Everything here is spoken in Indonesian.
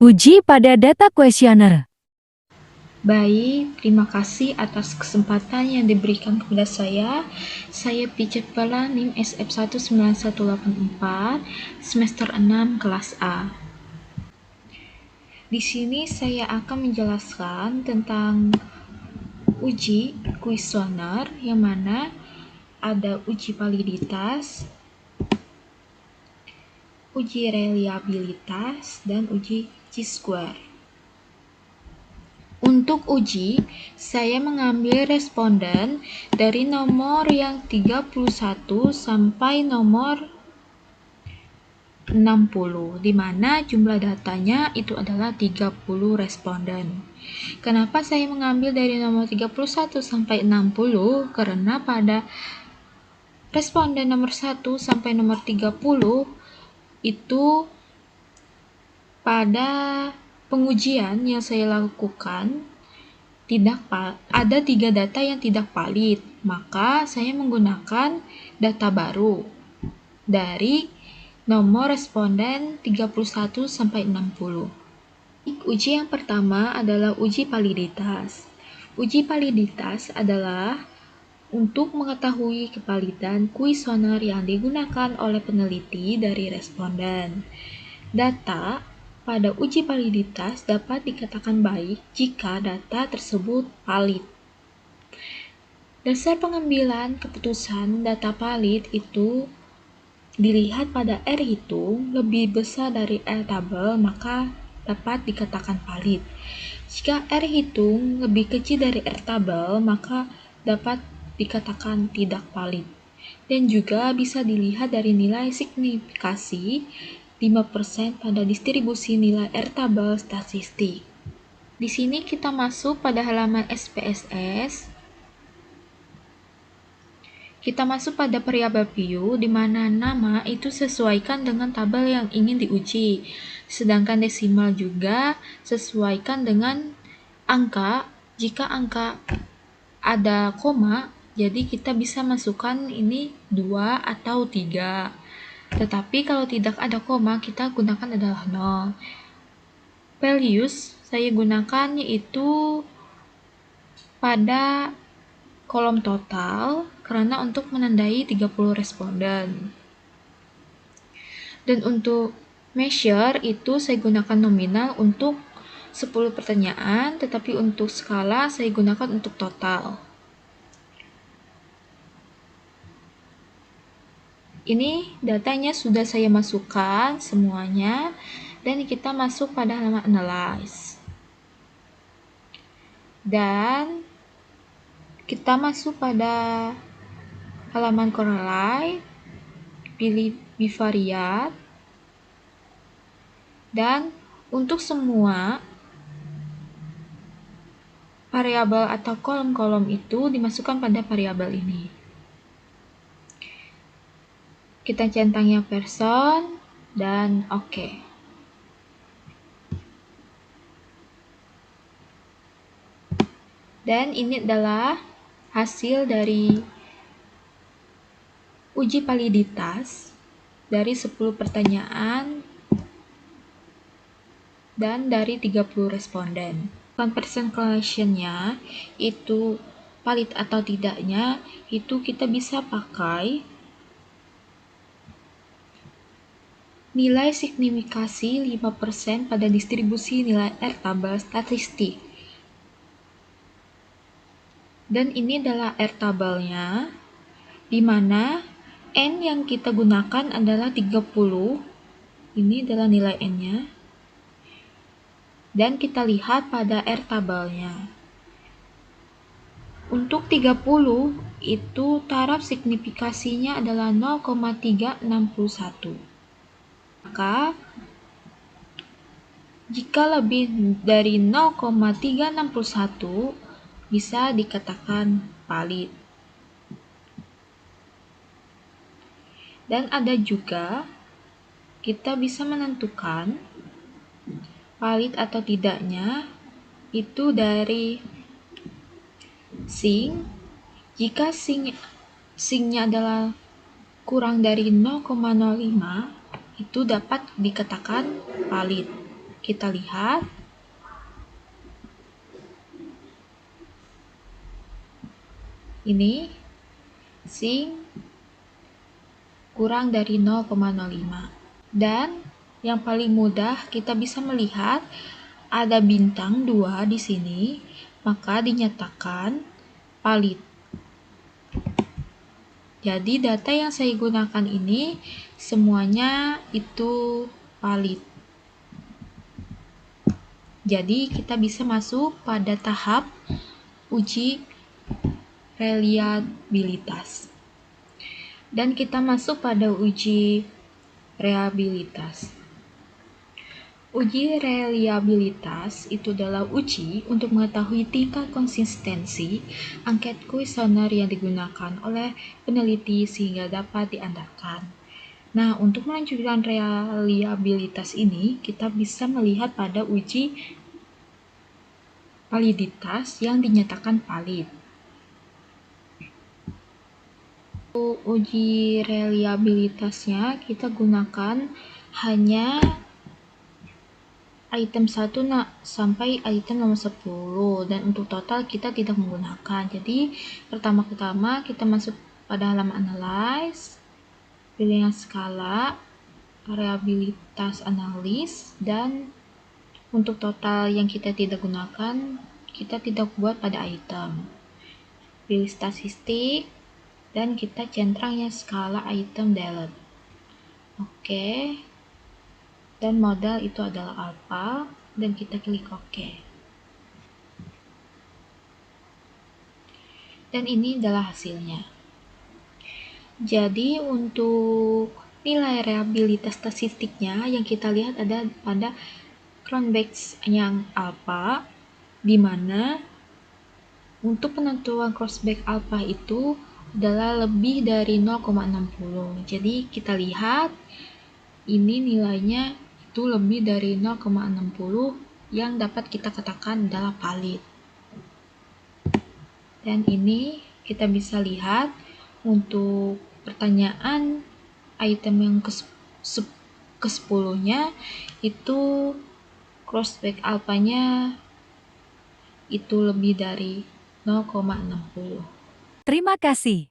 Uji pada data kuesioner. Baik, terima kasih atas kesempatan yang diberikan kepada saya. Saya Pijet Pala NIM SF19184, semester 6 kelas A. Di sini saya akan menjelaskan tentang uji kuesioner yang mana ada uji validitas, uji reliabilitas, dan uji Chi-square. Untuk uji, saya mengambil responden dari nomor yang 31 sampai nomor 60, di mana jumlah datanya itu adalah 30 responden. Kenapa saya mengambil dari nomor 31 sampai 60? Karena pada responden nomor 1 sampai nomor 30 itu pada pengujian yang saya lakukan ada 3 data yang tidak valid, maka saya menggunakan data baru dari nomor responden 31 sampai 60. Uji yang pertama adalah uji validitas. Uji validitas adalah untuk mengetahui kevalidan kuesioner yang digunakan oleh peneliti dari responden. Data pada uji validitas dapat dikatakan baik jika data tersebut valid. Dasar pengambilan keputusan data valid itu dilihat pada R hitung lebih besar dari R tabel, maka dapat dikatakan valid. Jika R hitung lebih kecil dari R tabel, maka dapat dikatakan tidak valid. Dan juga bisa dilihat dari nilai signifikasi 5% pada distribusi nilai R tabel statistik. Di sini kita masuk pada halaman SPSS. Kita masuk pada variabel view, di mana nama itu sesuaikan dengan tabel yang ingin diuji. Sedangkan desimal juga sesuaikan dengan angka. Jika angka ada koma, jadi kita bisa masukkan ini 2 atau 3. Tetapi kalau tidak ada koma, kita gunakan adalah 0. Values saya gunakan yaitu pada kolom total karena untuk menandai 30 responden. Dan untuk measure itu saya gunakan nominal untuk 10 pertanyaan, tetapi untuk skala saya gunakan untuk total. Ini datanya sudah saya masukkan semuanya, dan kita masuk pada halaman analyze. Dan kita masuk pada halaman correlate, pilih bivariate, dan untuk semua variabel atau kolom-kolom itu dimasukkan pada variabel ini. Kita centangnya person dan oke. Dan ini adalah hasil dari uji validitas dari 10 pertanyaan dan dari 30 responden. Conversion correlation-nya itu valid atau tidaknya itu kita bisa pakai nilai signifikasi 5% pada distribusi nilai R tabel statistik. Dan ini adalah R tabelnya, di mana N yang kita gunakan adalah 30. Ini adalah nilai N-nya. Dan kita lihat pada R tabelnya. Untuk 30, itu taraf signifikasinya adalah 0,361. Maka, jika lebih dari 0,361, bisa dikatakan valid. Dan ada juga, kita bisa menentukan valid atau tidaknya itu dari sing. Jika singnya adalah kurang dari 0,05, itu dapat dikatakan valid. kita lihat. Ini sing kurang dari 0,05. Dan yang paling mudah kita bisa melihat ada bintang 2 di sini, maka dinyatakan valid. Jadi data yang saya gunakan ini semuanya itu valid. Jadi kita bisa masuk pada tahap uji reliabilitas. Dan kita masuk pada uji reliabilitas. Uji reliabilitas itu adalah uji untuk mengetahui tingkat konsistensi angket kuesioner yang digunakan oleh peneliti sehingga dapat diandalkan. Nah, untuk melanjutkan reliabilitas ini, kita bisa melihat pada uji validitas yang dinyatakan valid. Uji reliabilitasnya kita gunakan hanya item 1 sampai item nomor 10, dan untuk total kita tidak menggunakan. Jadi pertama-tama kita masuk pada halaman analyze, pilih yang skala, reliabilitas analis, dan untuk total yang kita tidak gunakan, kita tidak buat pada item. Pilih statistik, dan kita centang yang skala item delete. Oke. Dan modal itu adalah alpha, dan kita klik OK. Dan ini adalah hasilnya. Jadi untuk nilai reliabilitas statistiknya yang kita lihat ada pada Cronbach yang alpha, di mana untuk penentuan crossback alpha itu adalah lebih dari 0,60. Jadi kita lihat ini nilainya itu lebih dari 0,60 yang dapat kita katakan adalah valid. Dan ini kita bisa lihat untuk pertanyaan item yang ke-10-nya itu crossback alpha-nya itu lebih dari 0,60. Terima kasih.